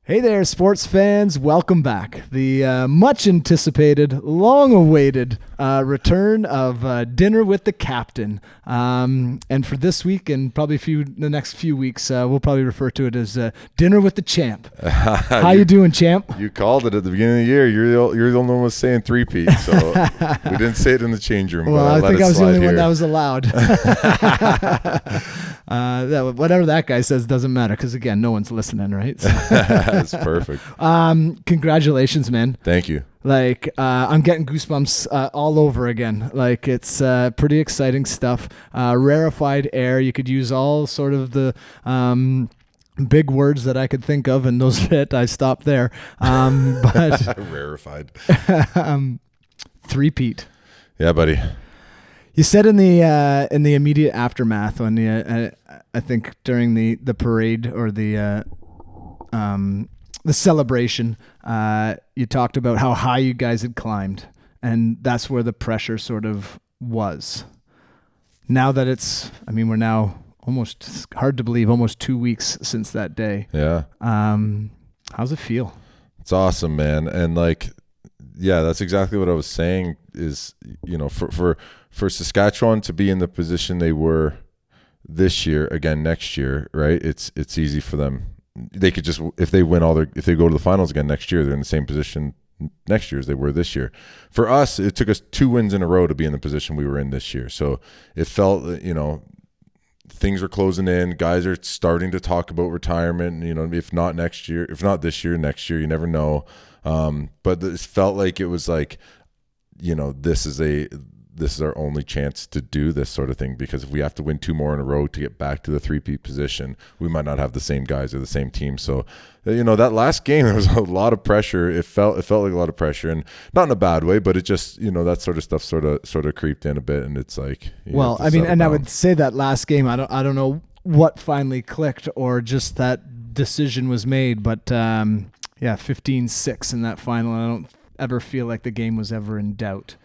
Hey there, sports fans. Welcome back. The much anticipated, long awaited return of Dinner with the Captain. And for this week and probably the next few weeks, we'll probably refer to it as Dinner with the Champ. How you doing, Champ? You called it at the beginning of the year. You're the only one was saying three-peat, so we didn't say it in the change room. Well, I think I was the only one that was allowed. Whatever that guy says doesn't matter because, again, no one's listening, right? So. That's perfect. Congratulations, man. Thank you. I'm getting goosebumps all over again. It's pretty exciting stuff. Rarefied air. You could use all sort of the big words that I could think of, and those fit. I stopped there. But rarefied. Three-peat. Yeah, buddy. You said in the immediate aftermath when I think during the parade or the celebration, you talked about how high you guys had climbed, and that's where the pressure sort of was. Now that we're now almost, hard to believe, almost 2 weeks since that day. Yeah. How's it feel? It's awesome, man. And that's exactly what I was saying is, for Saskatchewan to be in the position they were this year, again, next year, right? It's easy for them. They could just, if they go to the finals again next year, they're in the same position next year as they were this year. For us, it took us 2 wins in a row to be in the position we were in this year. So it felt, things are closing in. Guys are starting to talk about retirement. If not next year, if not this year, next year, you never know. But it felt like it was like, this is our only chance to do this sort of thing, because if we have to win 2 more in a row to get back to the three-peat position, we might not have the same guys or the same team. So, that last game, there was a lot of pressure. It felt like a lot of pressure, and not in a bad way, but it just, that sort of stuff sort of creeped in a bit, and it's like, I would say that last game, I don't know what finally clicked or just that decision was made, but 15-6 in that final. I don't ever feel like the game was ever in doubt.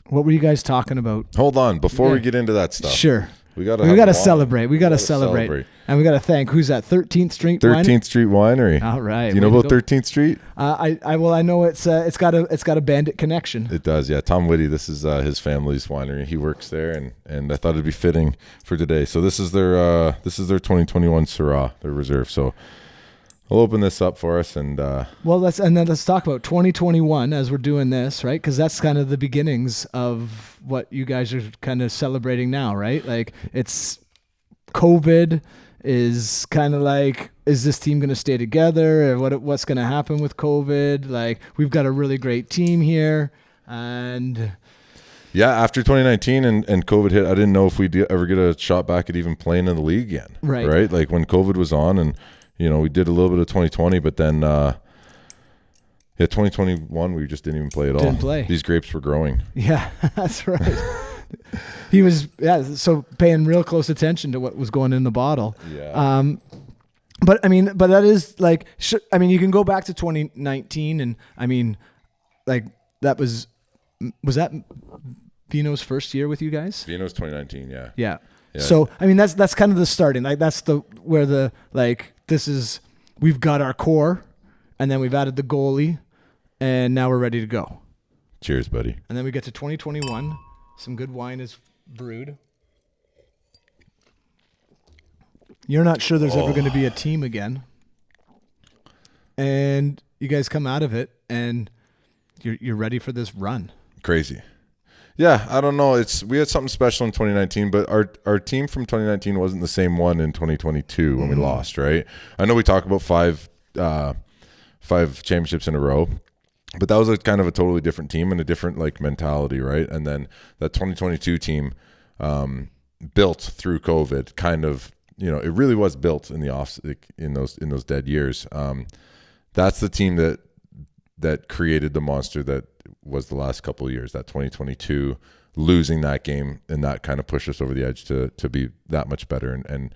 What were you guys talking about? Hold on, before we get into that stuff. Sure. We gotta celebrate. We gotta celebrate. And we gotta thank, who's that? 13th Street Winery? 13th Street Winery. All right. Do you know about 13th Street? I know it's got a Bandit connection. It does, yeah. Tom Whitty, this is his family's winery. He works there, and I thought it'd be fitting for today. So this is their 2021 Syrah, their reserve. So I'll open this up for us, and let's talk about 2021 as we're doing this, right? Because that's kind of the beginnings of what you guys are kind of celebrating now, right? Like, it's COVID is kind of like, is this team going to stay together, or what's going to happen with COVID? Like, we've got a really great team here, and yeah, after 2019 and COVID hit, I didn't know if we'd ever get a shot back at even playing in the league again, right? Like, when COVID was on, and we did a little bit of 2020, but then 2021 we just didn't even play at all. Didn't play. These grapes were growing. Yeah, that's right. He was so paying real close attention to what was going in the bottle. Yeah. But that is like, you can go back to 2019, and that was that Vino's first year with you guys? Vino's 2019, yeah. Yeah. So that's kind of the starting. Like, that's we've got our core, and then we've added the goalie, and now we're ready to go. Cheers, buddy. And then we get to 2021. Some good wine is brewed. You're not sure there's ever going to be a team again. And you guys come out of it, and you're ready for this run. Crazy. Yeah, I don't know. We had something special in 2019, but our team from 2019 wasn't the same one in 2022 when we lost, right? I know we talk about five championships in a row, but that was a kind of a totally different team and a different mentality, right? And then that 2022 team built through COVID, kind of, it really was built in the in those dead years. That's the team that created the monster that was the last couple of years, that 2022, losing that game, and that kind of pushed us over the edge to be that much better. And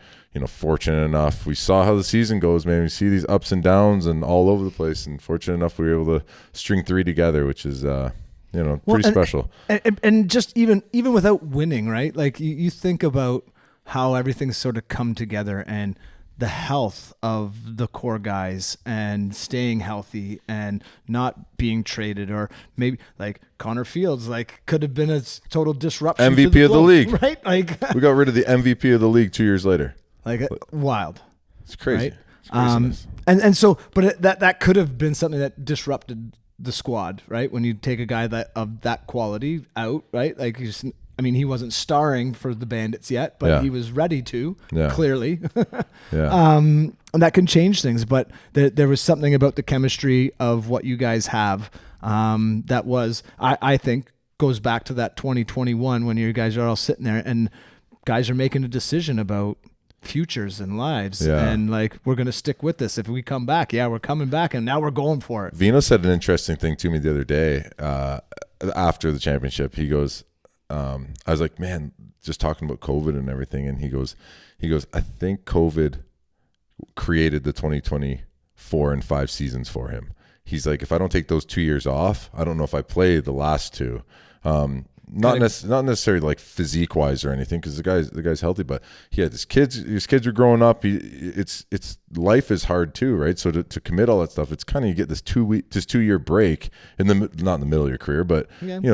fortunate enough, we saw how the season goes, man. We see these ups and downs and all over the place, and fortunate enough we were able to string 3 together, which is pretty special. And just even without winning, right? Like, you think about how everything's sort of come together, and the health of the core guys and staying healthy and not being traded, or maybe like Connor Fields, like could have been a total disruption. MVP of the league, right? Like we got rid of the MVP of the league 2 years later. Like wild. It's crazy. Right? It's craziness. And so, but that could have been something that disrupted the squad, right? When you take a guy that of that quality out, right? Like he wasn't starring for the Bandits yet, but he was ready to, clearly. And that can change things. But there was something about the chemistry of what you guys have that was, I think, goes back to that 2021 when you guys are all sitting there and guys are making a decision about futures and lives, and like, we're going to stick with this. If we come back, we're coming back, and now we're going for it. Vino said an interesting thing to me the other day after the championship. He goes, I was like, man, just talking about COVID and everything. And he goes, I think COVID created the 2024 and 5 seasons for him. He's like, if I don't take those 2 years off, I don't know if I play the last two. Not necessarily like physique wise or anything, because the guy's healthy, but he had his kids are growing up. It's life is hard too, right? So to commit all that stuff, it's kind of, you get this 2 year break not in the middle of your career, but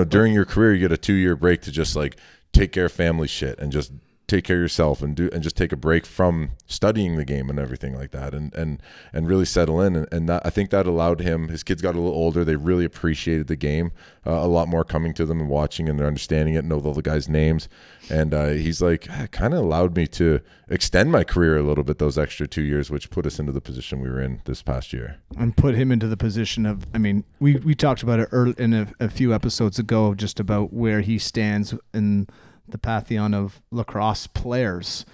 during your career, you get a 2 year break to just like take care of family shit and just take care of yourself and just take a break from studying the game and everything like that, and really settle in. And that, I think that allowed him, his kids got a little older, they really appreciated the game a lot more, coming to them and watching, and they're understanding it, know all the guys' names. And he's like, it kind of allowed me to extend my career a little bit, those extra 2 years, which put us into the position we were in this past year. And put him into the position of, I mean, we talked about it early in a few episodes ago, just about where he stands in the pantheon of lacrosse players.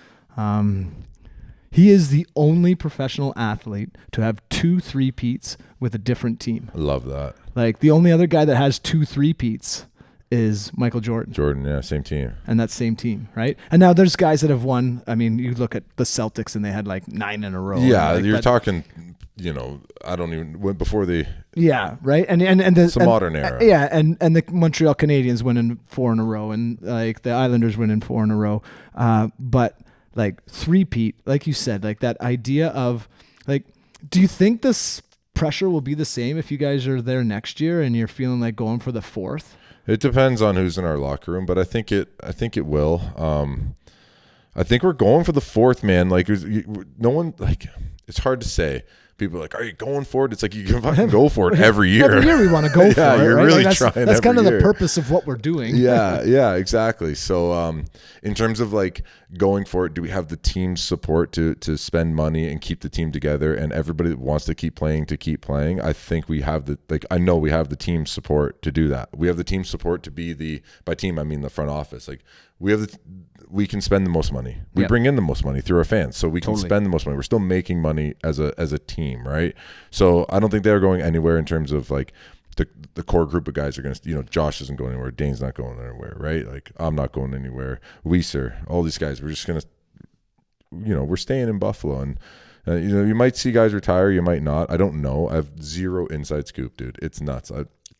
He is the only professional athlete to have 2 3-peats with a different team. I love that. Like, the only other guy that has 2 3-peats is Michael Jordan. Jordan, same team. And that same team, right? And now there's guys that have won. I mean, you look at the Celtics and they had like 9 in a row. Yeah, like you're talking, I don't even, before the... Yeah, right? And it's a modern era. Yeah, and the Montreal Canadiens winning 4 in a row, and like the Islanders winning 4 in a row. But like 3-peat, like you said, like that idea of like, do you think this pressure will be the same if you guys are there next year and you're feeling like going for the 4th? It depends on who's in our locker room, but I think it will. I think we're going for the 4th, man. Like, no one, like, it's hard to say. People are like, are you going for it? It's like, you can fucking go for it every year. Every year we want to go for it. Yeah, you're right? really like trying. That's kind of year. The purpose of what we're doing. Yeah, exactly. So, in terms of like going for it, do we have the team support to spend money and keep the team together, and everybody that wants to keep playing? I think we have I know we have the team support to do that. We have the team support to be by team, I mean the front office. Like, we can spend the most money. We bring in the most money through our fans, so we can spend the most money. We're still making money as a team, right? So I don't think they're going anywhere in terms of like the core group of guys are going to, Josh isn't going anywhere. Dane's not going anywhere, right? Like, I'm not going anywhere. Weiser, all these guys, we're just going to, we're staying in Buffalo. And, you might see guys retire, you might not. I don't know. I have zero inside scoop, dude. It's nuts.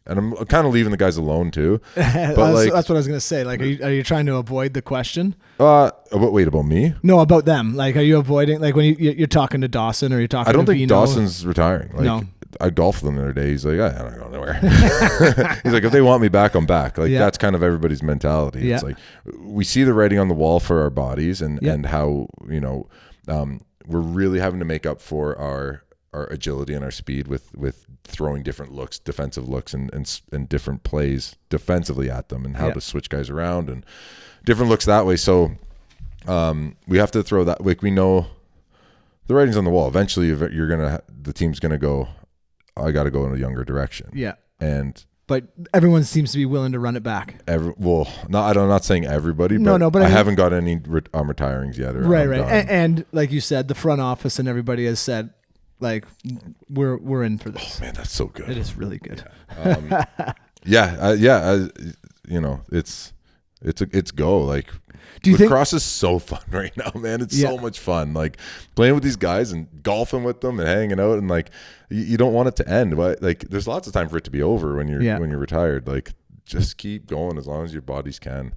And I'm kind of leaving the guys alone too. But that's what I was going to say. Like, are you trying to avoid the question? Wait, about me? No, about them. Like, are you avoiding, like, when you're talking to Dawson, or you're talking to I don't think Vino? Dawson's retiring. Like, no. I golfed with him the other day. He's like, I don't go nowhere. He's like, if they want me back, I'm back. Like, that's kind of everybody's mentality. It's like, we see the writing on the wall for our bodies, and how, we're really having to make up for our agility and our speed with throwing different looks, defensive looks, and different plays defensively at them, and how to switch guys around and different looks that way. So we have to throw that. Like, we know the writing's on the wall. Eventually, the team's gonna go, I got to go in a younger direction. Yeah. But everyone seems to be willing to run it back. I'm not saying everybody, but, but I haven't got any retirings yet. Right. And like you said, the front office and everybody has said, like, we're in for this. Oh man, that's so good. It is really good. It's go. Like, lacrosse is so fun right now, man. It's so much fun. Like, playing with these guys and golfing with them and hanging out, and like, you don't want it to end. But like, there's lots of time for it to be over when you're retired. Like, just keep going as long as your bodies can.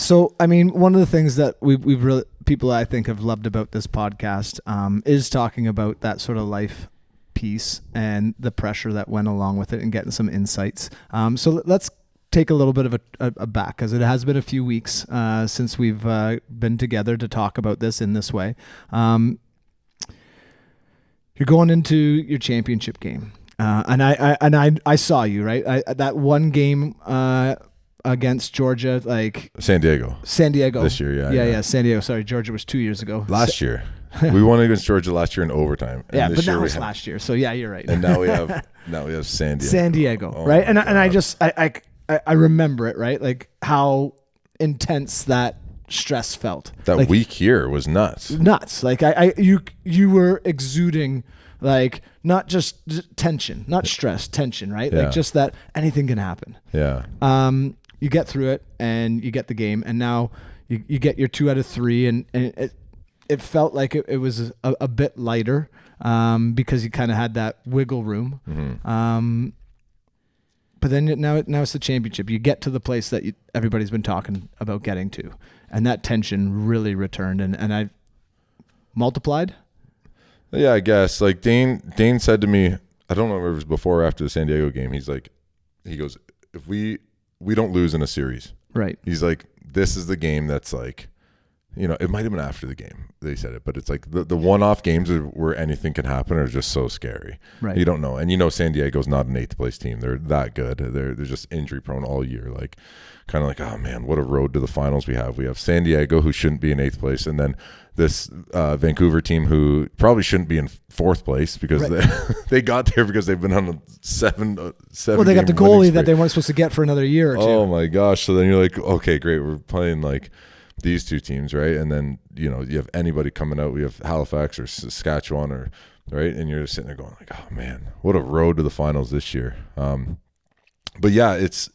So, I mean, one of the things that we've really, people I think have loved about this podcast is talking about that sort of life piece and the pressure that went along with it and getting some insights. So let's take a little bit of a back, because it has been a few weeks since we've been together to talk about this in this way. You're going into your championship game. And I saw you, right? That one game against Georgia, like San Diego this year. Yeah. San Diego. Sorry, Georgia was 2 years ago. Last year. We won against Georgia last year in overtime. And yeah, this but year now it's last year. So yeah, you're right. And now we have San Diego. San Diego, oh right? And I remember it, right? Like how intense that stress felt. That like, week here was nuts. Like you were exuding, like, not just tension, not stress, tension, right? Yeah. Like just that anything can happen. Yeah. You get through it and you get the game, and now you get your 2 out of 3, and it felt like it was a bit lighter because you kind of had that wiggle room. Mm-hmm. But then now it's the championship. You get to the place that everybody's been talking about getting to, and that tension really returned, and I multiplied. Yeah, I guess. Like Dane said to me, I don't know if it was before or after the San Diego game. He goes, if we don't lose in a series, right? He's like, this is the game that's like, it might have been after the game they said it, but it's like the one-off games where anything can happen are just so scary. Right. You don't know. And San Diego's not an 8th place team. They're that good. They're just injury prone all year. Like, kind of like, oh man, what a road to the finals we have. We have San Diego, who shouldn't be in 8th place, and then this Vancouver team who probably shouldn't be in 4th place because they got there because they've been on a seven. Well, they got the goalie that they weren't supposed to get for another year or two. Oh my gosh. So then you're like, okay, great. We're playing like these two teams, right? And then, you have anybody coming out. We have Halifax or Saskatchewan right? And you're just sitting there going like, oh man, what a road to the finals this year. But yeah, it's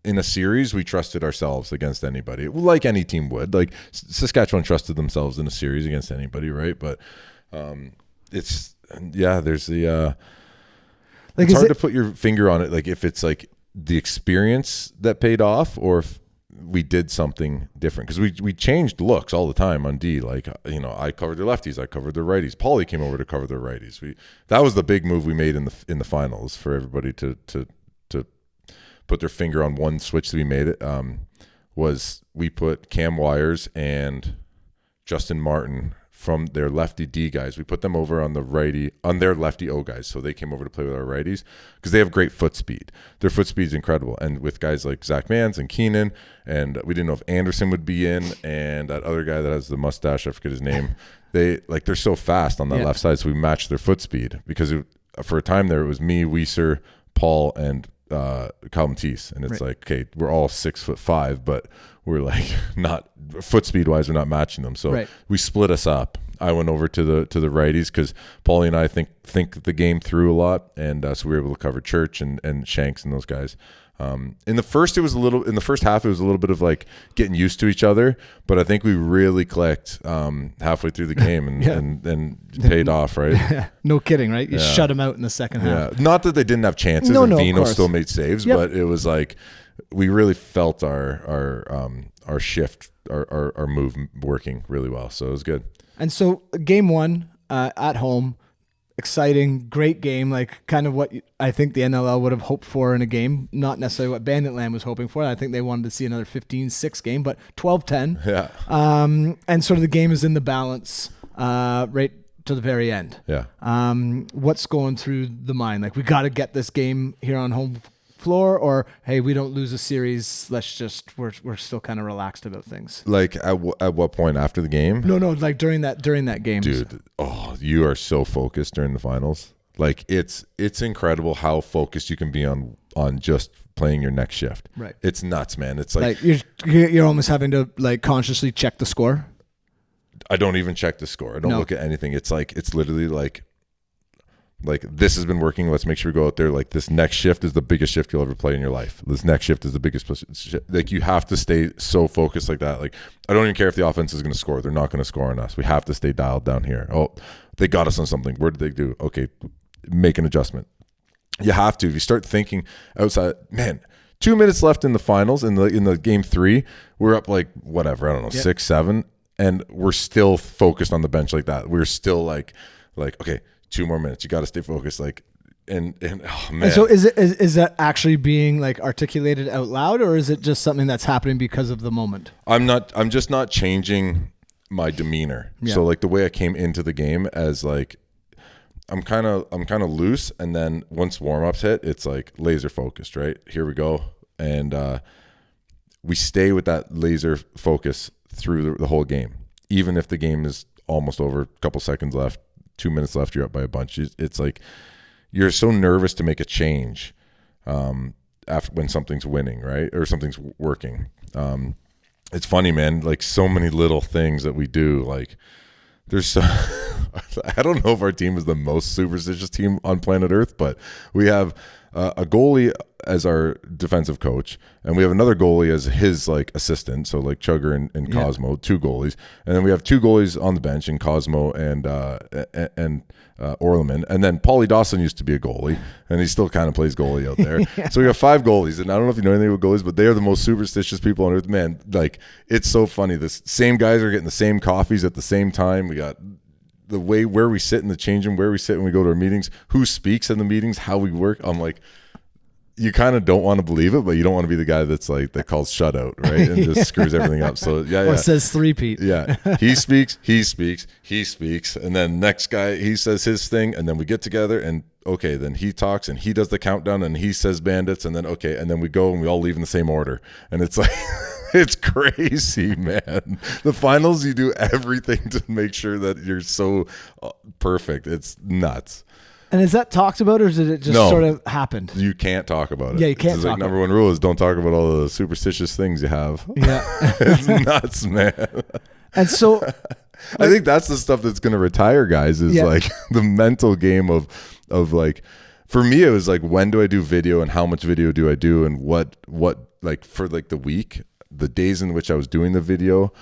in a series, we trusted ourselves against anybody, like any team would. Like Saskatchewan trusted themselves in a series against anybody, right? But there's the like, it's hard to put your finger on it, like if it's like the experience that paid off or if we did something different, because we changed looks all the time on D. Like, I covered their lefties, I covered their righties. Paulie came over to cover their righties. That was the big move we made in the finals for everybody to put their finger on one switch that we made. It was we put Cam Wires and Justin Martin from their lefty D guys. We put them over on their lefty O guys. So they came over to play with our righties because they have great foot speed. Their foot speed is incredible. And with guys like Zach Mans and Keenan, and we didn't know if Anderson would be in, and that other guy that has the mustache, I forget his name. They're so fast on that left side. So we matched their foot speed because for a time there, it was me, Weiser, Paul, and Calvin Teese, and it's like, okay, we're all 6'5", but we're like not foot speed wise, we're not matching them. So we split us up. I went over to the righties because Paulie and I think the game through a lot, and so we were able to cover Church and Shanks and those guys. In the first half, it was a little bit of like getting used to each other, but I think we really clicked halfway through the game and paid off, right? No kidding, right? You shut them out in the second half. Yeah, not that they didn't have chances, and Vino still made saves, but it was like we really felt our shift, our move working really well, so it was good. And so game 1 at home. Exciting, great game, like kind of what I think the NLL would have hoped for in a game, not necessarily what Banditland was hoping for. I think they wanted to see another 15-6 game, but 12-10. Yeah. And sort of the game is in the balance right to the very end. Yeah. What's going through the mind? Like, we got to get this game here on home floor, or hey, we don't lose a series, let's just we're still kind of relaxed about things. Like at what point after the game? No, like during that game. Dude, you are so focused during the finals. Like it's incredible how focused you can be on just playing your next shift. Right. It's nuts, man. It's like you're almost having to like consciously check the score. I don't even check the score. I don't look at anything. It's literally like this has been working. Let's make sure we go out there. Like this next shift is the biggest shift you'll ever play in your life. This next shift is the biggest shift. Like you have to stay so focused like that. Like I don't even care if the offense is going to score. They're not going to score on us. We have to stay dialed down here. Oh, they got us on something. What did they do? Okay, make an adjustment. You have to. If you start thinking outside, man, 2 minutes left in the finals in the game 3. We're up like whatever, I don't know, 6-7, and we're still focused on the bench like that. We're still like okay, 2 more minutes. You got to stay focused. Like and oh man. And so is that actually being like articulated out loud, or is it just something that's happening because of the moment? I'm just not changing my demeanor. So like the way I came into the game as like I'm kind of loose, and then once warm-ups hit, it's like laser focused, right? Here we go. And we stay with that laser focus through the whole game. Even if the game is almost over, a couple seconds left, 2 minutes left, you're up by a bunch. It's like you're so nervous to make a change after when something's winning, right? Or something's working. It's funny, man, like so many little things that we do, like there's so I don't know if our team is the most superstitious team on planet Earth, but we have a goalie as our defensive coach, and we have another goalie as his like assistant. So like Chugger and Cosmo, 2 goalies, and then we have 2 goalies on the bench in Cosmo and Orleman, and then Paulie Dawson used to be a goalie, and he still kind of plays goalie out there. So we have 5 goalies, and I don't know if you know anything about goalies, but they are the most superstitious people on earth. Man, like it's so funny. The same guys are getting the same coffees at the same time. We got the way where we sit in the change room, where we sit when we go to our meetings, who speaks in the meetings, how we work. I'm like, you kind of don't want to believe it, but you don't want to be the guy that's like that calls shutout, right? And just screws everything up. So Or says three-peat. Yeah. He speaks, and then next guy, he says his thing, and then we get together and okay, then he talks and he does the countdown and he says bandits, and then okay, and then we go and we all leave in the same order. And it's like it's crazy, man. The finals, you do everything to make sure that you're so perfect. It's nuts. And is that talked about, or did it just sort of happened? You can't talk about it. Yeah, you can't it's talk like number 1 rule is don't talk about all the superstitious things you have. Yeah. It's nuts, man. And so I think that's the stuff that's going to retire guys is like the mental game of like, for me, it was like, when do I do video and how much video do I do? And what like for like the week, the days in which I was doing the video,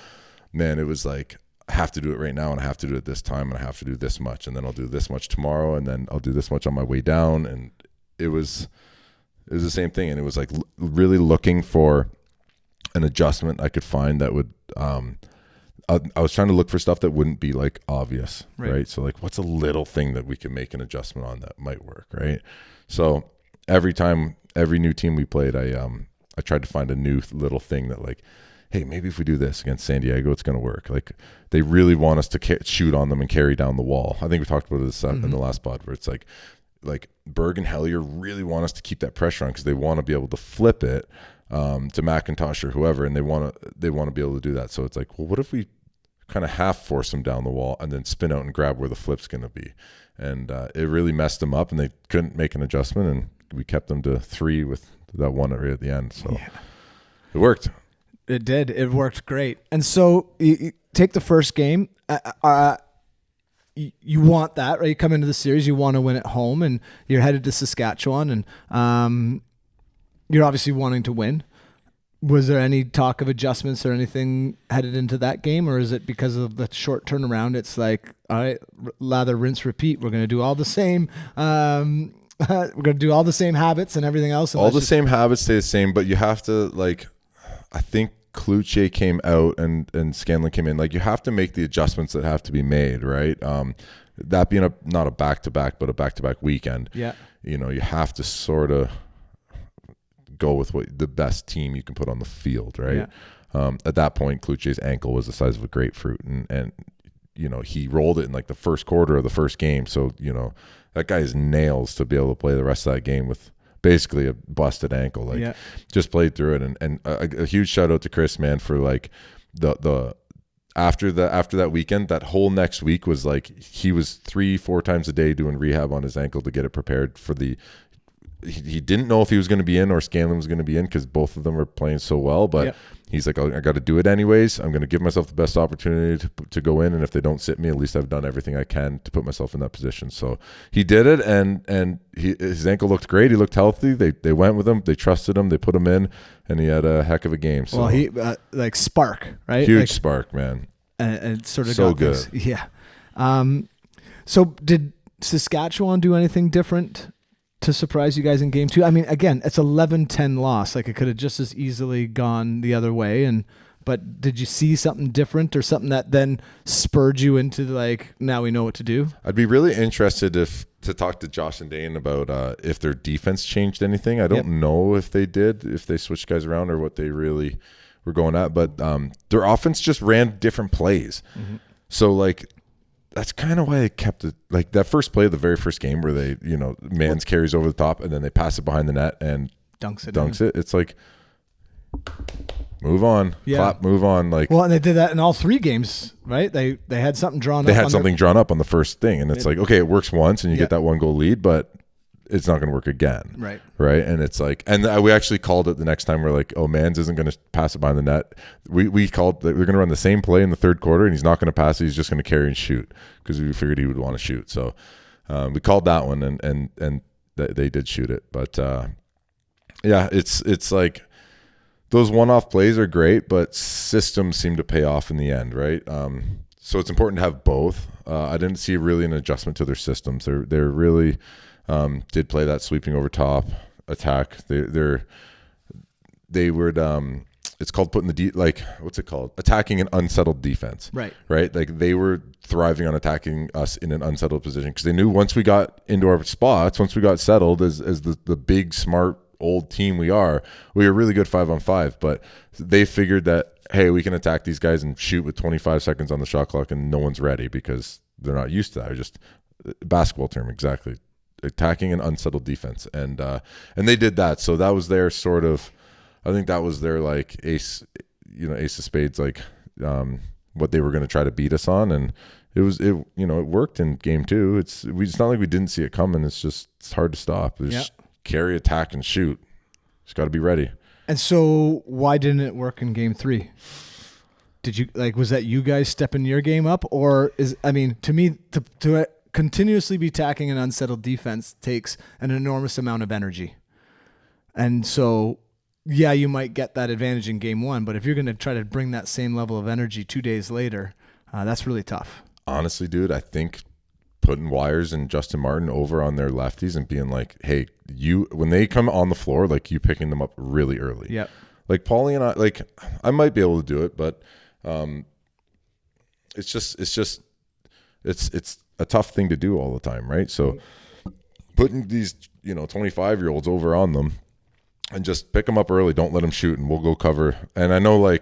man, it was like, I have to do it right now, and I have to do it this time, and I have to do this much, and then I'll do this much tomorrow, and then I'll do this much on my way down. And it was the same thing. And it was like really looking for an adjustment I could find that would, I was trying to look for stuff that wouldn't be like obvious, right? So like, what's a little thing that we can make an adjustment on that might work, right? So every new team we played, I tried to find a new little thing that like, hey, maybe if we do this against San Diego, it's going to work. Like they really want us to shoot on them and carry down the wall. I think we talked about this in the last pod, where it's like Berg and Hellier really want us to keep that pressure on because they want to be able to flip it to McIntosh or whoever, and they want to be able to do that. So it's like, well, what if we kind of half force them down the wall and then spin out and grab where the flip's going to be? And it really messed them up, and they couldn't make an adjustment, and we kept them to 3 with that one right at the end. So it worked. It did. It worked great. And so you take the first game. You want that, right? You come into the series, you want to win at home, and you're headed to Saskatchewan, and you're obviously wanting to win. Was there any talk of adjustments or anything headed into that game, or is it because of the short turnaround? It's like, all right, lather, rinse, repeat. We're going to do all the same. We're going to do all the same habits and everything else. All the same habits stay the same, but you have to like. I think Cloutier came out and Scanlon came in. Like you have to make the adjustments that have to be made, right? That being not a back-to-back, but a back-to-back weekend. Yeah. You know, you have to sort of go with what the best team you can put on the field, right? Yeah. At that point, Cloutier's ankle was the size of a grapefruit, and you know, he rolled it in like the first quarter of the first game. So, you know, that guy has nails to be able to play the rest of that game with basically a busted ankle. Like just played through it, and a huge shout out to Chris, man, for like the after that weekend, that whole next week was like he was 3-4 times a day doing rehab on his ankle to get it prepared for the. He didn't know if he was going to be in or Scanlon was going to be in because both of them were playing so well, but he's like, I got to do it anyways. I'm going to give myself the best opportunity to go in, and if they don't sit me, at least I've done everything I can to put myself in that position. So he did it, and his ankle looked great. He looked healthy. They went with him. They trusted him. They put him in, and he had a heck of a game. So well, he like spark, right? Huge like, spark, man. And sort of so got good. This. Yeah. So did Saskatchewan do anything different to surprise you guys in game 2? I mean, again, it's 11-10 loss. Like, it could have just as easily gone the other way. But did you see something different or something that then spurred you into like, now we know what to do? I'd be really interested to talk to Josh and Dane about if their defense changed anything. I don't know if they did, if they switched guys around or what they really were going at. But their offense just ran different plays. Mm-hmm. So like, that's kind of why they kept it. Like that first play of the very first game where they, Mans carries over the top and then they pass it behind the net and dunks it. It's like, move on, clap, move on. Like, well, and they did that in all 3 games, right? They had something drawn up. They had something drawn up on the first thing, and it's like, okay, it works once, and you get that 1-goal lead, but it's not going to work again, right? And it's like, and we actually called it the next time. We're like, oh, Mans isn't going to pass it behind the net. We called that we're going to run the same play in the third quarter, and he's not going to pass it. He's just going to carry and shoot because we figured he would want to shoot. So we called that one, and they did shoot it, but it's like. Those one-off plays are great, but systems seem to pay off in the end, right? So it's important to have both. I didn't see really an adjustment to their systems. They really did play that sweeping over top attack. They would it's called putting what's it called? Attacking an unsettled defense. Right. Like they were thriving on attacking us in an unsettled position because they knew once we got into our spots, once we got settled as the big smart old team we were really good 5-on-5, but they figured that, hey, we can attack these guys and shoot with 25 seconds on the shot clock and no one's ready because they're not used to that. Just basketball term, exactly. Attacking an unsettled defense. And they did that. So that was their sort of, I think that was their like ace of spades, like what they were going to try to beat us on. And it worked in game 2. It's not like we didn't see it coming. It's hard to stop. Carry, attack, and shoot. Just got to be ready. And so why didn't it work in game 3? Did you was that you guys stepping your game up, or to me, to continuously be attacking an unsettled defense takes an enormous amount of energy. And so, you might get that advantage in game 1, but if you're going to try to bring that same level of energy 2 days later, that's really tough. Honestly, dude, I think putting Wires and Justin Martin over on their lefties and being like, hey, when they come on the floor, like you picking them up really early. Yep. Like Paulie and I might be able to do it, but it's a tough thing to do all the time, right? So putting these 25-year-olds over on them and just pick them up early, don't let them shoot, and we'll go cover. And I know I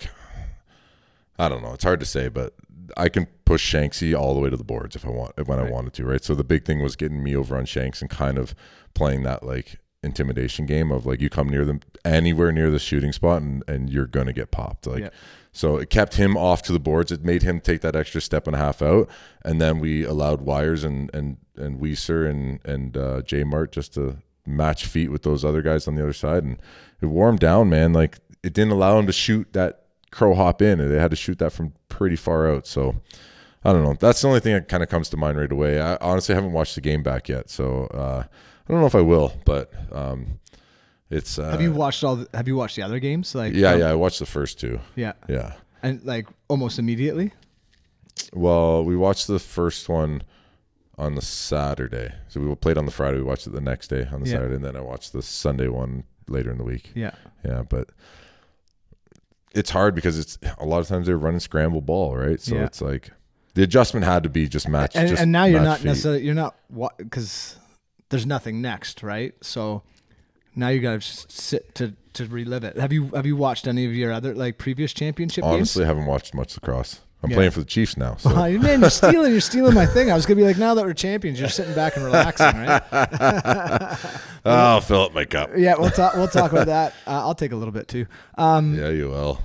don't know, it's hard to say, but I can push Shanksy all the way to the boards if I wanted to, right? So the big thing was getting me over on Shanks and kind of playing that intimidation game of you come near them anywhere near the shooting spot and you're gonna get popped. So it kept him off to the boards. It made him take that extra step and a half out, and then we allowed Wires and Weiser and J Mart just to match feet with those other guys on the other side, and it wore him down, man. It didn't allow him to shoot that crow hop in, and they had to shoot that from pretty far out. So I don't know. That's the only thing that kind of comes to mind right away. I honestly haven't watched the game back yet, so I don't know if I will. But it's. Have you watched the other games? I watched the first 2. Yeah. And almost immediately. Well, we watched the first one on the Saturday, so we played on the Friday. We watched it the next day on the Saturday, and then I watched the Sunday one later in the week. Yeah, but. It's hard because it's a lot of times they're running scramble ball, right? So it's the adjustment had to be just match. And now you're not necessarily because there's nothing next, right? So now you got to sit to relive it. Have you watched any of your other previous championship games? Honestly, I haven't watched much lacrosse. I'm playing for the Chiefs now. So. Man, you're stealing my thing. I was gonna be now that we're champions, you're sitting back and relaxing, right? I'll fill up my cup. Yeah, we'll talk about that. I'll take a little bit too. Yeah, you will.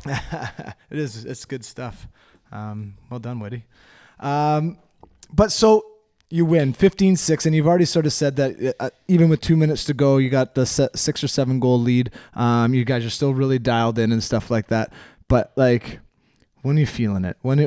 It's good stuff. Well done, Whitty. But so you win 15-6, and you've already sort of said that even with 2 minutes to go, you got the 6 or 7 goal lead. You guys are still really dialed in and stuff like that. But when are you feeling it? When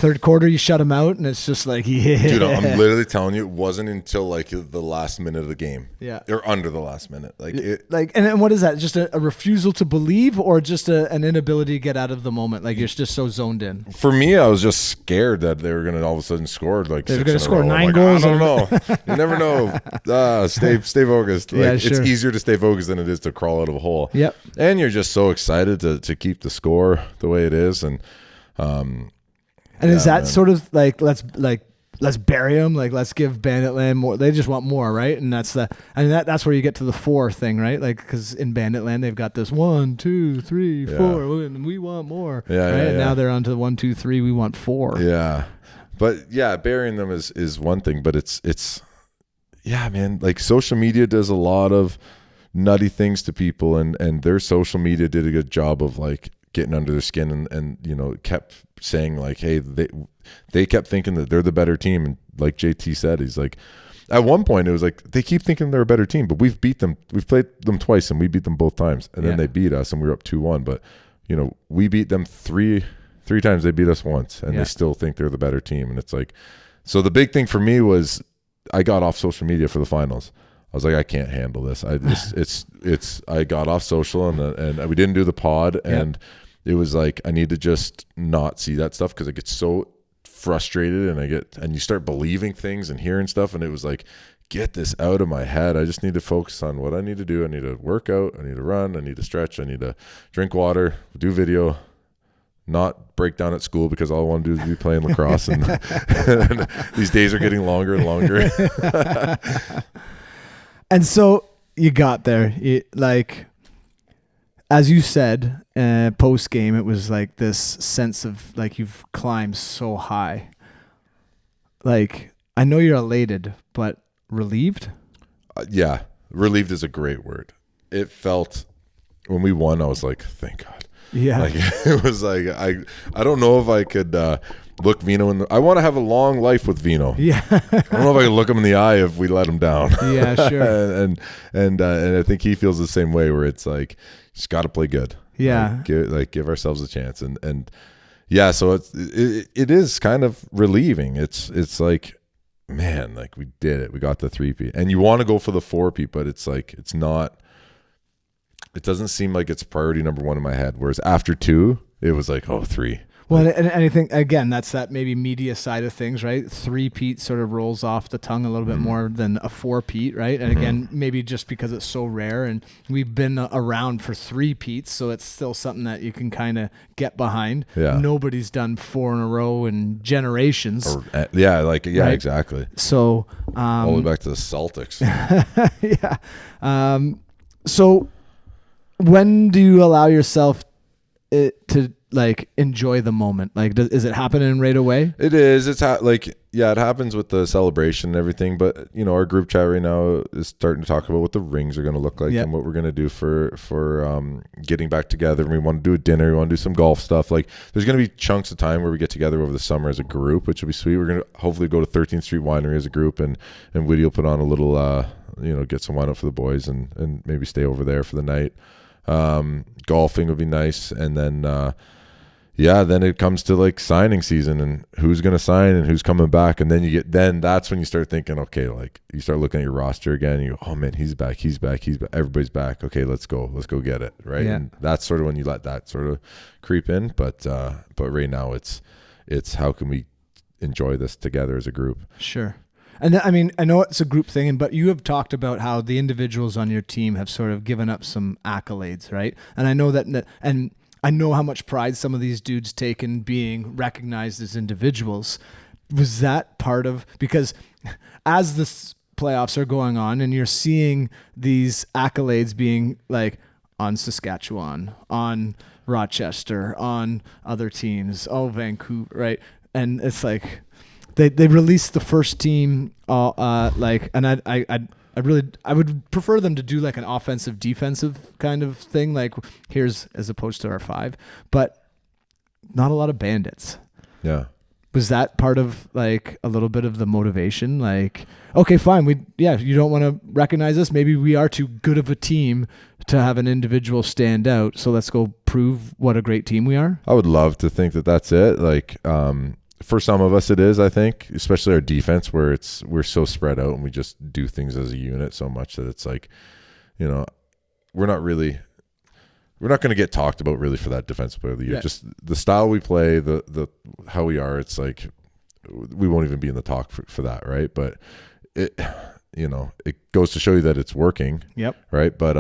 third quarter you shut them out, and it's just like, yeah. Dude, I'm literally telling you, it wasn't until like the last minute of the game, or under the last minute, and what is that? Just a refusal to believe, or just an inability to get out of the moment? Like you're just so zoned in. For me, I was just scared that they were going to all of a sudden score like they're going to score 9 goals. I don't know. You never know. Stay focused. Like, sure. It's easier to stay focused than it is to crawl out of a hole. Yep. And you're just so excited to keep the score the way it is, and is that sort of like let's bury them, like let's give Banditland more. They just want more, right? And that's that's where you get to the 4 thing, right? Like because in Banditland they've got this 1, 2, 3, 4, and we want more. Yeah, right? Yeah. And now they're on to the 1, 2, 3. We want 4. Yeah, but burying them is one thing, but it's man. Like social media does a lot of nutty things to people, and their social media did a good job of like getting under their skin, and kept saying like, hey, they kept thinking that they're the better team, and like JT said, he's like, at one point it was like they keep thinking they're a better team, but we've played them twice and we beat them both times, and then they beat us and we were up 2-1, but we beat them three times, they beat us once, and they still think they're the better team. And it's like, so the big thing for me was I got off social media for the finals. I was like, I can't handle this. I just I got off social, and we didn't do the pod, and it was like I need to just not see that stuff because I get so frustrated, and you start believing things and hearing stuff, and it was like, get this out of my head. I just need to focus on what I need to do. I need to work out, I need to run, I need to stretch, I need to drink water, do video, not break down at school because all I want to do is be playing lacrosse, and these days are getting longer and longer. And so you got there, like, as you said, post game, it was like this sense of like you've climbed so high. Like, I know you're elated, but relieved? Relieved is a great word. It felt, when we won, I was like, thank God. Yeah. Like, it was like, I don't know if I could look Vino in I want to have a long life with Vino. Yeah. I don't know if I could look him in the eye if we let him down. Yeah, sure. and I think he feels the same way, where it's like, just got to play good. Yeah. Give ourselves a chance. And yeah, so it is kind of relieving. It's like, man, like we did it. We got the 3-peat. And you want to go for the 4-peat, but it's like, it's not, it doesn't seem like it's priority number 1 in my head. Whereas after 2, it was like, 3. Well, and I think, again, that's that maybe media side of things, right? 3-peat sort of rolls off the tongue a little bit more than a 4-peat, right? And again, maybe just because it's so rare, and we've been around for 3-peats, so it's still something that you can kind of get behind. Yeah. Nobody's done 4 in a row in generations. Right? Exactly. So all the way back to the Celtics. Yeah. So when do you allow yourself to like enjoy the moment? Like, is it happening right away? It is. It's it happens with the celebration and everything. But our group chat right now is starting to talk about what the rings are going to look like and what we're going to do for getting back together. And we want to do a dinner. We want to do some golf stuff. Like, there's going to be chunks of time where we get together over the summer as a group, which will be sweet. We're going to hopefully go to 13th Street Winery as a group, and Woody will put on a little, get some wine up for the boys, and maybe stay over there for the night. Golfing would be nice, and then then it comes to like signing season and who's going to sign and who's coming back, and then that's when you start thinking, okay, like you start looking at your roster again, and you go, oh man, he's back, everybody's back, okay, let's go get it, right? And that's sort of when you let that sort of creep in, but right now it's how can we enjoy this together as a group? Sure. And I mean, I know it's a group thing, but you have talked about how the individuals on your team have sort of given up some accolades, right? And I know that, and I know how much pride some of these dudes take in being recognized as individuals. Was that part of, because as the playoffs are going on and you're seeing these accolades being like on Saskatchewan, on Rochester, on other teams, Vancouver, right? And it's like, They released the first team, and I would prefer them to do like an offensive defensive kind of thing, like here's as opposed to our 5, but not a lot of bandits. Yeah. Was that part of like a little bit of the motivation? Like, okay, fine, you don't want to recognize us. Maybe we are too good of a team to have an individual stand out. So let's go prove what a great team we are. I would love to think that that's it. Like, for some of us it is, I think, especially our defense, where we're so spread out and we just do things as a unit so much that it's like, you know, we're not going to get talked about really for that defensive player of the year. Just the style we play, the how we are, it's like we won't even be in the talk for that, right? But it, you know, it goes to show you that it's working. Yep. Right. But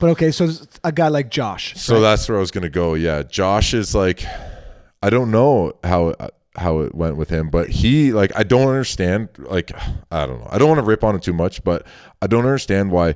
okay, so a guy like Josh. So right? That's where I was going to go. Yeah. Josh is like, I don't know how it went with him, but he, like, I don't understand. Like, I don't know. I don't want to rip on him too much, but I don't understand why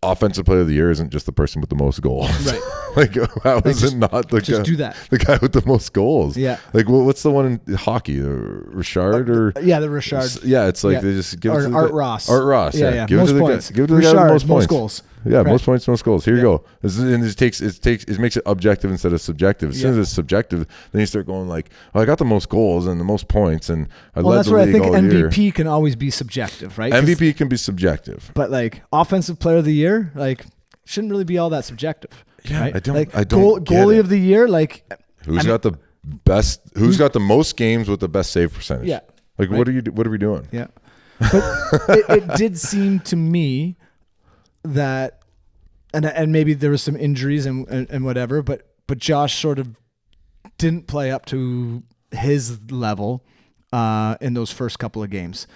offensive player of the year isn't just the person with the most goals. Right. Like, how is it not the just guy, do that? The guy with the most goals. Yeah. Like, what's the one in hockey? Richard or the Richard. Yeah, it's like they just give it to Art Ross. Art Ross. Yeah. Give most it to points. Give it to the Richard, guy with the most points. Goals. Yeah, right. most points, most goals. Here you go. And it makes it objective instead of subjective. As soon as it's subjective, then you start going like, "Oh, I got the most goals and the most points, and I led that's the where league I think all MVP year." can always be subjective, right? MVP can be subjective, but like offensive player of the year, like shouldn't really be all that subjective. Yeah, right? I don't. Like, I don't. Goalie of the year, like who's got the best? Who's got the most games with the best save percentage? Yeah. Like, right? What are we doing? Yeah. But it did seem to me that. And maybe there was some injuries and whatever, but Josh sort of didn't play up to his level in those first couple of games,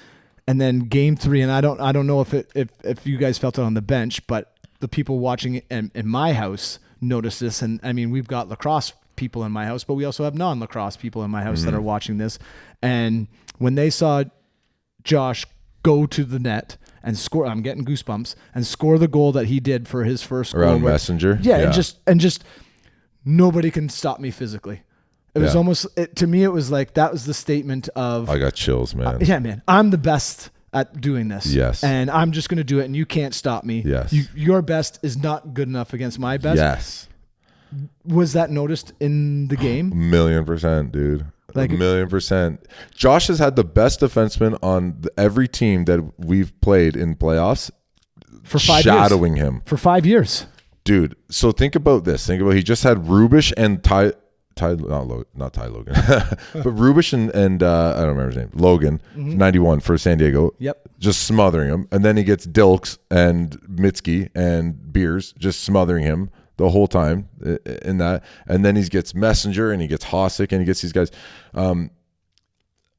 and then game 3. And I don't know if you guys felt it on the bench, but the people watching it in my house noticed this. And I mean, we've got lacrosse people in my house, but we also have non-lacrosse people in my house that are watching this. And when they saw Josh go to the net and score, I'm getting goosebumps, and score the goal that he did for his first goal. Around Messenger. Yeah. And just nobody can stop me physically. It was almost, to me, it was like, that was the statement of, I got chills, man. Yeah, man, I'm the best at doing this. Yes. And I'm just going to do it and you can't stop me. Yes. Your best is not good enough against my best. Yes. Was that noticed in the game? 1,000,000%, dude. Like 1,000,000%. Josh has had the best defenseman on every team that we've played in playoffs for 5 years. Shadowing him. For 5 years. Dude, so think about this. He just had Rubish and not Ty Logan, but Rubish and I don't remember his name, Logan, 91 for San Diego. Yep. Just smothering him. And then he gets Dilks and Mitski and Beers just smothering him the whole time in that. And then he gets Messenger and he gets Hosick and he gets these guys.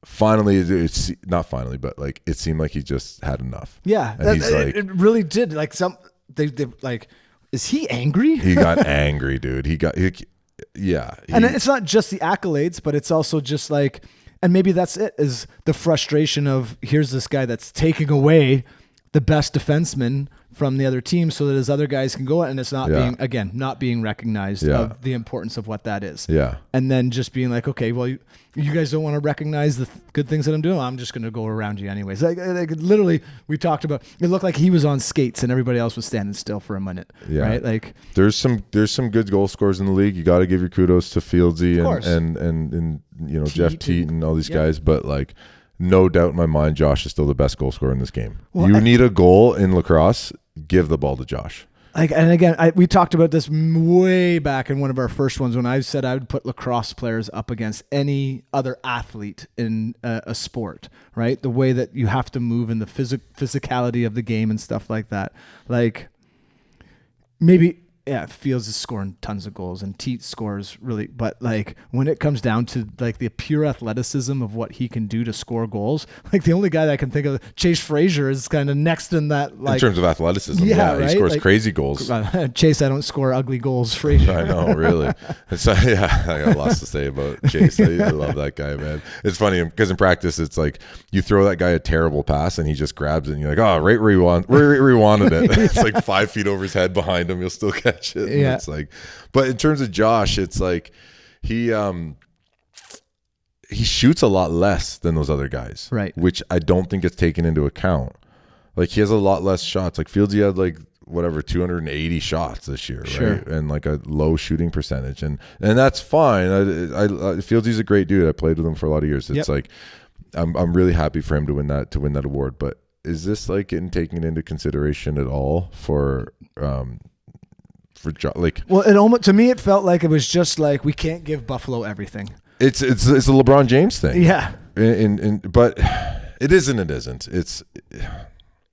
Finally, it's not finally, but like it seemed like he just had enough. Yeah. And he's like, it really did. Like they like, is he angry? He got angry, dude. And it's not just the accolades, but it's also just like, and maybe that's it, is the frustration of, here's this guy that's taking away the best defenseman from the other team so that his other guys can go, and it's not not being recognized of the importance of what that is. Yeah. And then just being like, okay, well, you guys don't want to recognize the good things that I'm doing. I'm just going to go around you anyways. Like literally, we talked about, it looked like he was on skates and everybody else was standing still for a minute. Yeah. Right. Like there's some good goal scorers in the league. You got to give your kudos to Fieldsy and you know, Jeff Teat and all these guys. But like, no doubt in my mind, Josh is still the best goal scorer in this game. Well, you need a goal in lacrosse, give the ball to Josh. Like, and again, we talked about this way back in one of our first ones when I said I would put lacrosse players up against any other athlete in a sport, right? The way that you have to move and the physicality of the game and stuff like that. Like, maybe, Fields is scoring tons of goals and Teat scores really, but like when it comes down to like the pure athleticism of what he can do to score goals, like the only guy that I can think of, Chase Frazier, is kind of next in that. Like, in terms of athleticism, right? He scores like, crazy goals. Chase, I don't score ugly goals. Frazier, I know, really. So I got lots to say about Chase. I love that guy, man. It's funny because in practice, it's like you throw that guy a terrible pass and he just grabs it, and you're like, oh, right where he wanted it. It's like 5 feet over his head behind him. You'll still catch it. And it's like, but in terms of Josh, it's like he shoots a lot less than those other guys, right? Which I don't think gets taken into account. Like he has a lot less shots. Like Fieldsy had like 280 shots this year, right? And like a low shooting percentage, and that's fine. I Fieldy's a great dude. I played with him for a lot of years. It's like I'm really happy for him to win that award. But is this like taking it into consideration at all for like? Well, it almost, to me, it felt like it was just like, we can't give Buffalo everything. It's a LeBron James thing. Yeah. But it isn't. It isn't. It's.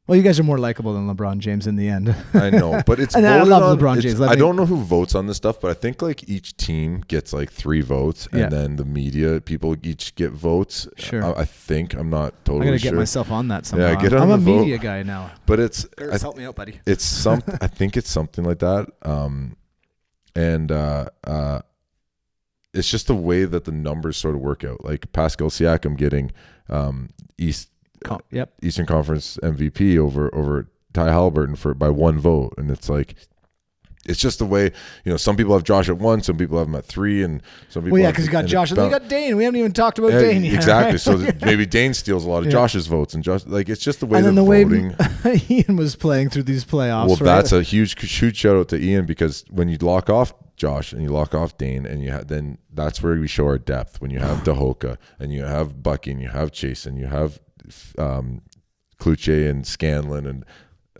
Well, you guys are more likable than LeBron James in the end. I know, but it's. And I love LeBron James. I don't know who votes on this stuff, but I think like each team gets like 3 votes, and then the media people each get votes. Sure. I think I'm not totally. I'm gonna sure. get myself on that somehow. Yeah, get on I'm the a vote. media guy now. But it's. Help me out, buddy. It's something. I think it's something like that. It's just the way that the numbers sort of work out. Like Pascal Siakam getting Eastern Conference MVP over Ty Halliburton by 1 vote, and it's like it's just the way, some people have Josh at 1, some people have him at 3, and some people. Well, yeah, because you got Josh, and then you got Dane. We haven't even talked about Dane yet. Exactly. Right? So maybe Dane steals a lot of Josh's votes, and Josh, like, it's just the way and then the voting. Way Ian was playing through these playoffs. Well, right? that's a huge shout out to Ian, because when you lock off Josh and you lock off Dane, and then that's where we show our depth. When you have Dahoka and you have Bucky and you have Chase and you have Kluche and Scanlon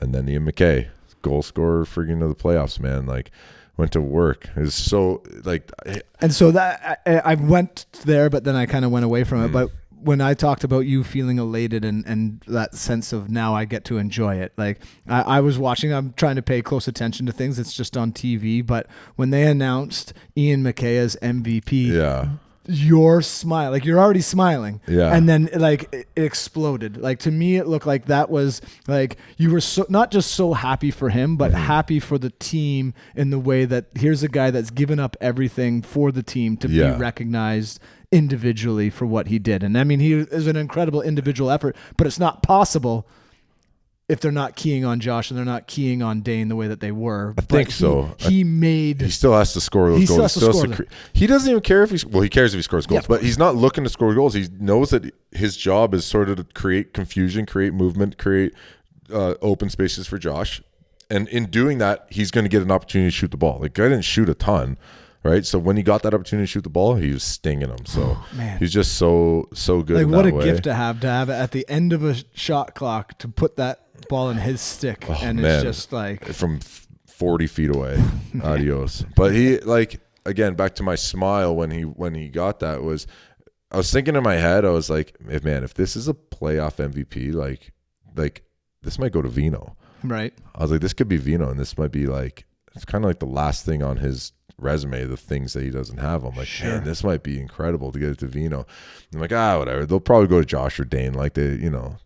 and then Ian McKay, goal scorer friggin' of the playoffs, man. Like, went to work. It's so like, and so that I went there, but then I kind of went away from it. But when I talked about you feeling elated and that sense of now I get to enjoy it, like I was watching, I'm trying to pay close attention to things. It's just on TV. But when they announced Ian McKay as MVP, your smile, like you're already smiling, and then like it exploded. Like, to me, it looked like that was like you were so not just so happy for him, but happy for the team in the way that here's a guy that's given up everything for the team to be recognized individually for what he did. And I mean, he is an incredible individual effort, but it's not possible if they're not keying on Josh and they're not keying on Dane the way that they were. I think so. He still has to score those goals. He doesn't even care if he cares if he scores goals, but he's not looking to score goals. He knows that his job is sort of to create confusion, create movement, create open spaces for Josh. And in doing that, he's going to get an opportunity to shoot the ball. Like, I didn't shoot a ton, right? So when he got that opportunity to shoot the ball, he was stinging him. So he's just so good. Like, in what that a way. gift to have at the end of a shot clock to put that ball in his stick, and it's just like from 40 feet away. Adios. But he, like, again, back to my smile when he got that, was I was thinking in my head, I was like, if this is a playoff MVP, like this might go to Vino. Right. I was like, this could be Vino, and this might be like, it's kind of like the last thing on his resume, the things that he doesn't have. I'm like, man, this might be incredible to get it to Vino. I'm like, whatever. They'll probably go to Josh or Dane, like they,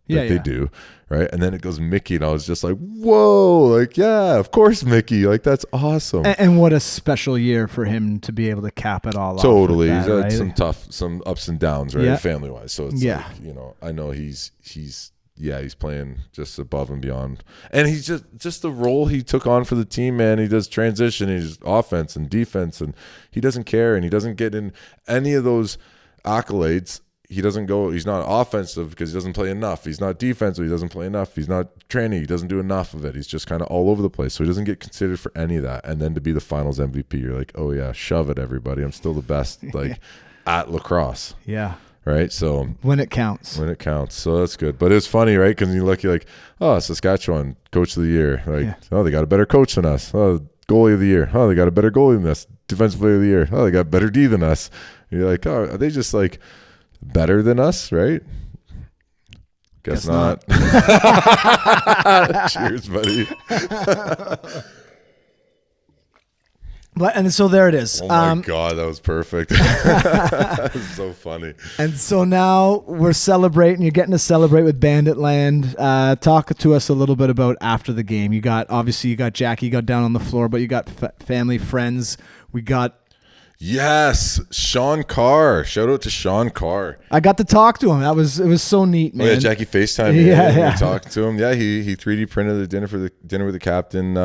they do, right? And then it goes Mickey, and I was just like, whoa, like, yeah, of course, Mickey, like, that's awesome. And what a special year for him to be able to cap it all off. Totally, that, he's right? had some ups and downs, right, family wise. So it's like, I know he's playing just above and beyond. And he's just the role he took on for the team, man. He does transition, he's offense and defense, and he doesn't care, and he doesn't get in any of those accolades. He's not offensive because he doesn't play enough. He's not defensive, he doesn't play enough. He's not training, he doesn't do enough of it. He's just kind of all over the place. So he doesn't get considered for any of that. And then to be the finals MVP, you're like, oh yeah, shove it, everybody. I'm still the best, like, at lacrosse. Yeah. Right, so when it counts, so that's good. But it's funny, right? Because you look, you're like, oh, Saskatchewan coach of the year, like, oh, they got a better coach than us. Oh, goalie of the year. Oh, they got a better goalie than us. Defensive player of the year. Oh, they got better D than us. And you're like, oh, are they just like better than us? Right? Guess not. Cheers, buddy. And so there it is. Oh my God, that was perfect. That was so funny. And so now we're celebrating. You're getting to celebrate with Banditland. Talk to us a little bit about after the game. You got Jackie got down on the floor, but you got family, friends. We got. Yes, Sean Carr. Shout out to Sean Carr. I got to talk to him. It was so neat, man. Oh yeah, Jackie FaceTime. Yeah. We talked to him. Yeah, he 3D printed the dinner with the captain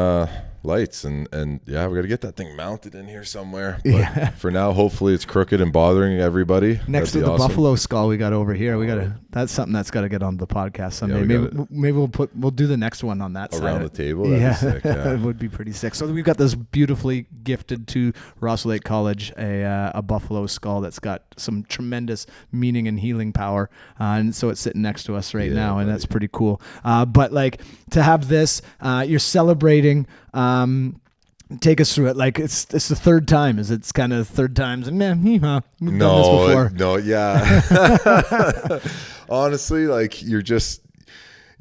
lights, and yeah, we got to get that thing mounted in here somewhere. But for now, hopefully it's crooked and bothering everybody. Next to the buffalo skull we got over here. That's something that's got to get onto the podcast someday. Maybe we'll do the next one on that around side. The table. That'd be sick, it would be pretty sick. So we've got this beautifully gifted to Ross Lake College a buffalo skull that's got some tremendous meaning and healing power, and so it's sitting next to us right now, and that's pretty cool. But like to have this, you're celebrating. Take us through it. Like it's the third time. Is it's kind of third times? And man, we've done this before. No, yeah. Honestly, like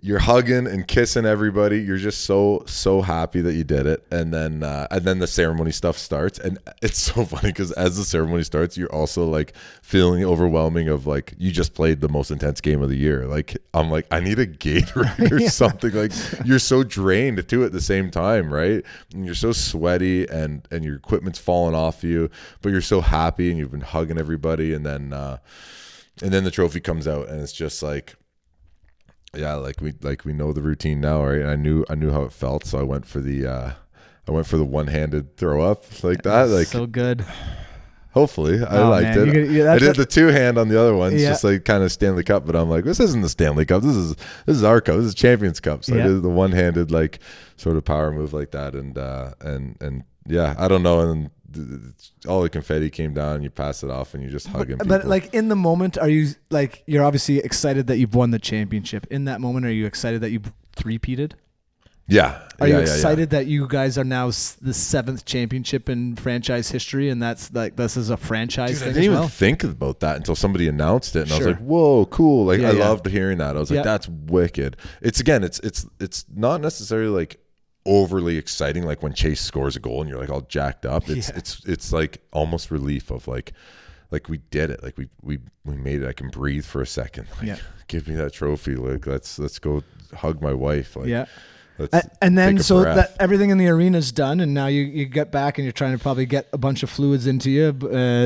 you're hugging and kissing everybody. You're just so happy that you did it, and then the ceremony stuff starts, and it's so funny because as the ceremony starts, you're also like feeling overwhelming of like you just played the most intense game of the year. Like I'm like I need a Gatorade or something. Like you're so drained too at the same time, right? And you're so sweaty, and your equipment's falling off you, but you're so happy, and you've been hugging everybody, and then the trophy comes out, and it's just like. Yeah, like we know the routine now, right? And I knew how it felt, so I went for the one-handed throw up like that. Like so good. Hopefully, I liked it. I did the two-hand on the other one, just like kind of Stanley Cup. But I'm like, this isn't the Stanley Cup. This is our cup. This is Champions Cup. So I did the one-handed like sort of power move like that, and yeah, I don't know. And all the confetti came down, and you pass it off, and you just hugging people. But like in the moment, are you like you're obviously excited that you've won the championship? In that moment, are you excited that you've three-peated? Yeah. Are you excited that you guys are now the 7th championship in franchise history, and that's like this is a franchise thing? I didn't even think about that until somebody announced it, and I was like, "Whoa, cool!" Like I loved hearing that. I was like, "That's wicked." It's not necessarily like overly exciting, like when Chase scores a goal and you're like all jacked up. It's like almost relief of like we did it. Like we made it. I can breathe for a second. Like, give me that trophy. Like let's go hug my wife. Like and then so that everything in the arena is done, and now you get back and you're trying to probably get a bunch of fluids into you.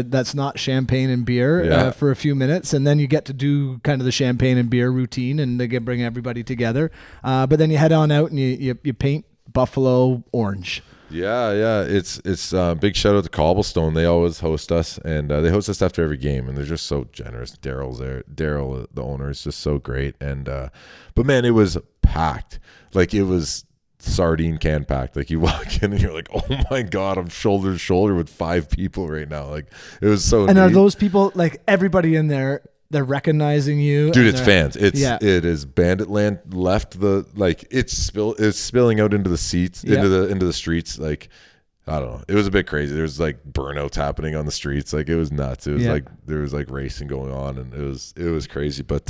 That's not champagne and beer for a few minutes, and then you get to do kind of the champagne and beer routine, and they bring everybody together. But then you head on out and you paint Buffalo orange. Yeah. It's big shout out to Cobblestone. They always host us, and they host us after every game, and they're just so generous. Daryl's there. Daryl, the owner, is just so great. And but man, it was packed. Like it was sardine can packed. Like you walk in and you're like, oh my god, I'm shoulder to shoulder with 5 people right now. Like it was so. And neat. Are those people like everybody in there? They're recognizing you, dude. It's fans. It is Banditland left the like it's spilling out into the seats, into the streets. Like I don't know. It was a bit crazy. There was like burnouts happening on the streets. Like it was nuts. It was like there was like racing going on, and it was crazy. But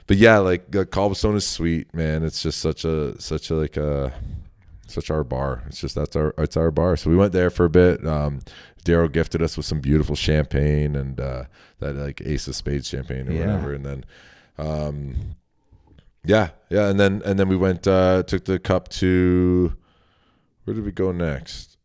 yeah, like Cobblestone is sweet, man. It's just such our bar. It's just it's our bar. So we went there for a bit. Daryl gifted us with some beautiful champagne and that like Ace of Spades champagne or whatever. And then, and then we went, took the cup to, where did we go next?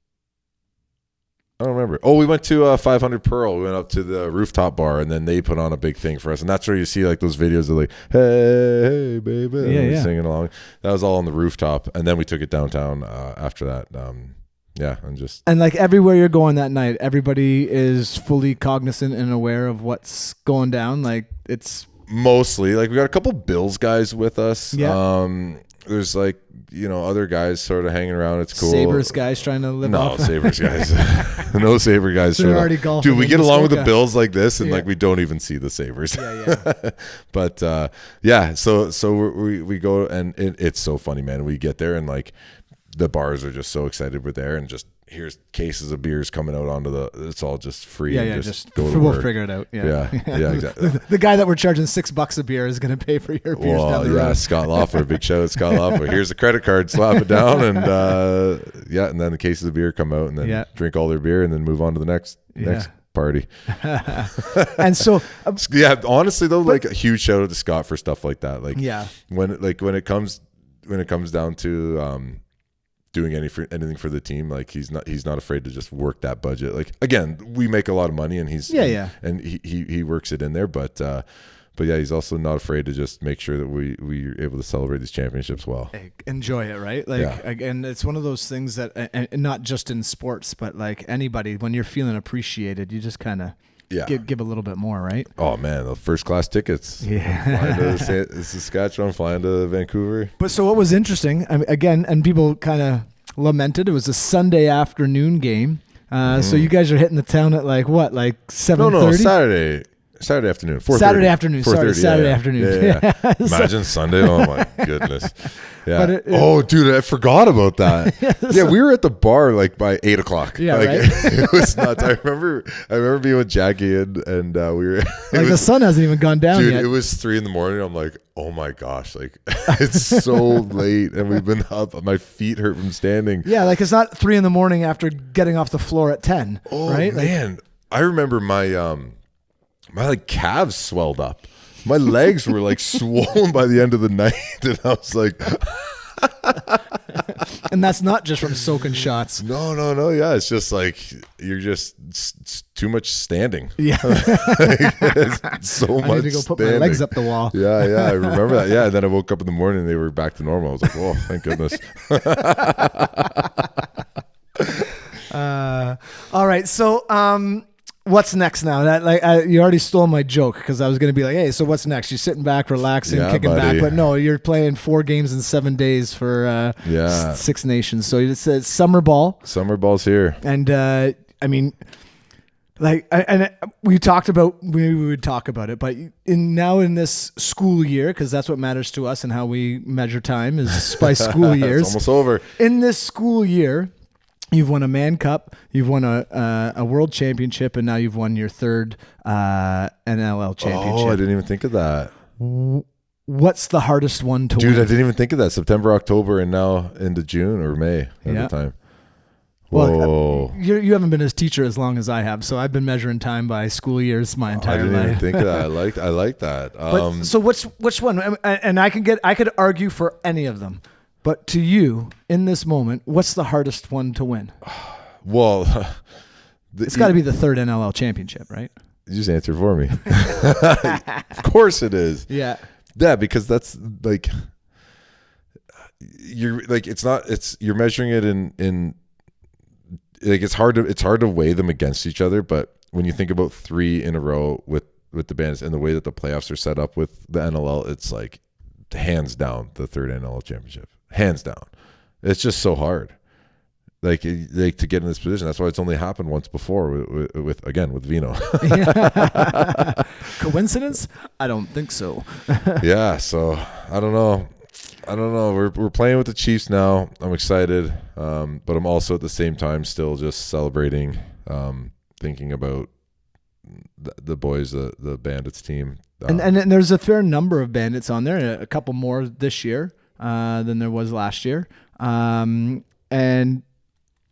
I don't remember. Oh, we went to 500 Pearl. We went up to the rooftop bar, and then they put on a big thing for us. And that's where you see like those videos of like, hey, baby, singing along. That was all on the rooftop. And then we took it downtown after that. And like everywhere you're going that night, everybody is fully cognizant and aware of what's going down. Like it's mostly like we got a couple Bills guys with us. There's like other guys sort of hanging around. It's cool. Sabres guys trying to live off. No Sabres guys. No Sabre guys. They're already golfing. Dude, we get along with the Bills like this, and like we don't even see the Sabres. But so we go, and it's so funny, man. We get there and like the bars are just so excited we're there, and just here's cases of beers coming out onto it's all just free. Just go to work. We'll figure it out. Yeah, exactly. The guy that we're charging $6 a beer is going to pay for your beers down the road. Scott Loeffler, big shout out Scott Loeffler. Here's the credit card, slap it down, and and then the cases of beer come out, and then drink all their beer, and then move on to the next party. And so honestly though, like a huge shout out to Scott for stuff like that. Like when it comes down to doing anything for the team, like he's not afraid to just work that budget. Like again, we make a lot of money, and and he works it in there, but he's also not afraid to just make sure that we're able to celebrate these championships well. Enjoy it, right? Like again, it's one of those things that, and not just in sports, but like anybody, when you're feeling appreciated, you just kind of give a little bit more, right? Oh man, the first class tickets. Flying to Saskatchewan, flying to Vancouver. But so what was interesting, again, and people kind of lamented, it was a Sunday afternoon game. So you guys are hitting the town at like what, like 7:30? No, Saturday. Saturday afternoon. 4:30. Saturday afternoon. 4:30, Sorry, Saturday yeah. afternoon. Yeah. Imagine Sunday. Oh my goodness. Yeah. But oh, dude, I forgot about that. Yeah, we were at the bar like by 8:00. Yeah, like, right. It was nuts. I remember being with Jackie and we were. Like the sun hasn't even gone down Dude, yet. it was 3 a.m. I'm like, oh my gosh, like it's so late, and we've been up. My feet hurt from standing. Yeah, like it's not 3 a.m. after getting off the floor at 10. Oh right? man, I remember my like calves swelled up. My legs were like swollen by the end of the night, and I was like, and that's not just from soaking shots. no. Yeah, it's just like you're just it's too much standing. Yeah, It's so much. I need to go put my legs up the wall. Yeah, I remember that. Yeah, and then I woke up in the morning and they were back to normal. I was like, oh, thank goodness. All right, so what's next now? You already stole my joke because I was going to be like, hey, so what's next? You're sitting back, relaxing, Yeah, kicking buddy. back, but no, you're playing 4 games in 7 days for Yeah. 6 Nations. So it's summer ball, Summer ball's here. and I mean, like, we would talk about it, but in this school year, because that's what matters to us and how we measure time is by school years. It's almost over. In this school year, you've won a Man Cup, you've won a World Championship, and now you've won your 3rd NLL Championship. Oh, I didn't even think of that. What's the hardest one to Dude, win? I didn't even think of that. September, October, and now into June or May at Yeah. the time. Well, Whoa. you haven't been his teacher as long as I have, so I've been measuring time by school years my I entire didn't life. even think of that. I like that. But, so which one? And I could argue for any of them, but to you in this moment, what's the hardest one to win? Well, It's got to be the 3rd NLL Championship, right? You just answer for me. Of course it is. Yeah. Yeah, because that's like you're like you're measuring it in like it's hard to weigh them against each other, but when you think about 3 in a row with the Bandits and the way that the playoffs are set up with the NLL, it's like hands down the 3rd NLL Championship. Hands down. It's just so hard. Like to get in this position. That's why it's only happened once before with Vino. Coincidence? I don't think so. Yeah, so I don't know. We're playing with the Chiefs now. I'm excited, but I'm also at the same time still just celebrating, thinking about the boys, the Bandits team. And there's a fair number of Bandits on there, a couple more this year than there was last year. And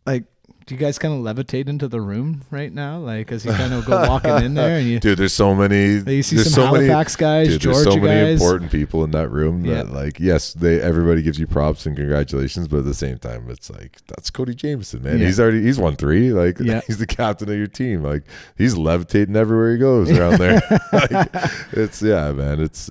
like, do you guys kind of levitate into the room right now? Like, as you kind of go walking in there and you, dude, there's so many. you see some Halifax guys, dude, Georgia there's so many guys. important people in that room that, like, yes, everybody gives you props and congratulations, but at the same time, it's like that's Cody Jameson, man. Yeah. He's won 3. Like, Yeah. he's the captain of your team. Like, he's levitating everywhere he goes around there. Like, it's man. It's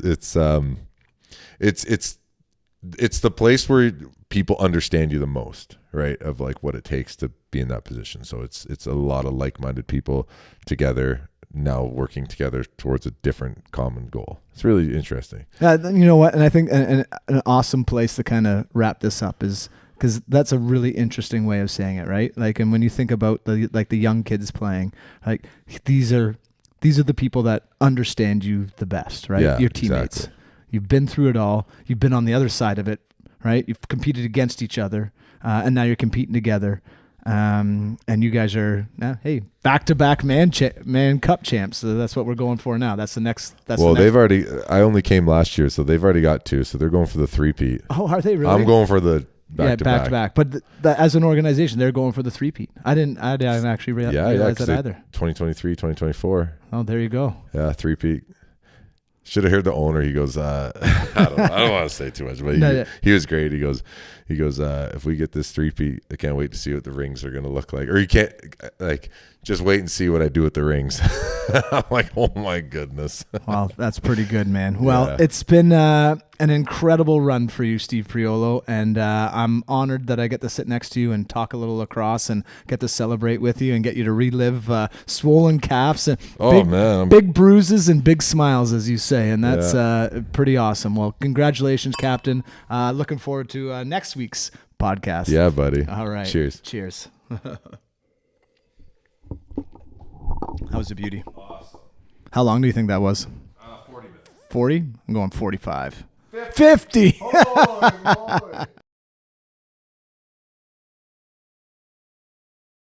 the place where people understand you the most, right? Of like what it takes to be in that position. So it's a lot of like-minded people together now working together towards a different common goal. It's really interesting. You know what? And I think an awesome place to kind of wrap this up is because that's a really interesting way of saying it, right? Like, and when you think about the young kids playing, like these are the people that understand you the best, right? Yeah, Your teammates. exactly. You've been through it all. You've been on the other side of it, right? You've competed against each other, and now you're competing together. And you guys are back-to-back Man Cup champs. So that's what we're going for now. That's the next. They've already. I only came last year, so they've already got 2. So they're going for the 3-peat. Oh, are they really? I'm going for the back-to-back. But as an organization, they're going for the 3-peat. I didn't actually realize that either. 2023, 2024. Oh, there you go. Yeah, 3-peat. Should have heard the owner. He goes, I don't want to say too much, but he was great. He goes, if we get this 3-peat, I can't wait to see what the rings are going to look like. Or you can't, like, just wait and see what I do with the rings. I'm like, oh my goodness. Well, that's pretty good, man. Well, It's been an incredible run for you, Steve Priolo, and I'm honored that I get to sit next to you and talk a little lacrosse and get to celebrate with you and get you to relive swollen calves and big bruises and big smiles, as you say, and that's pretty awesome. Well, congratulations, Captain. Looking forward to next week's podcast. Yeah, buddy. All right. Cheers. That was a beauty. Awesome. How long do you think that was? 40 minutes. 40? I'm going 45. 50. Oh, Lord.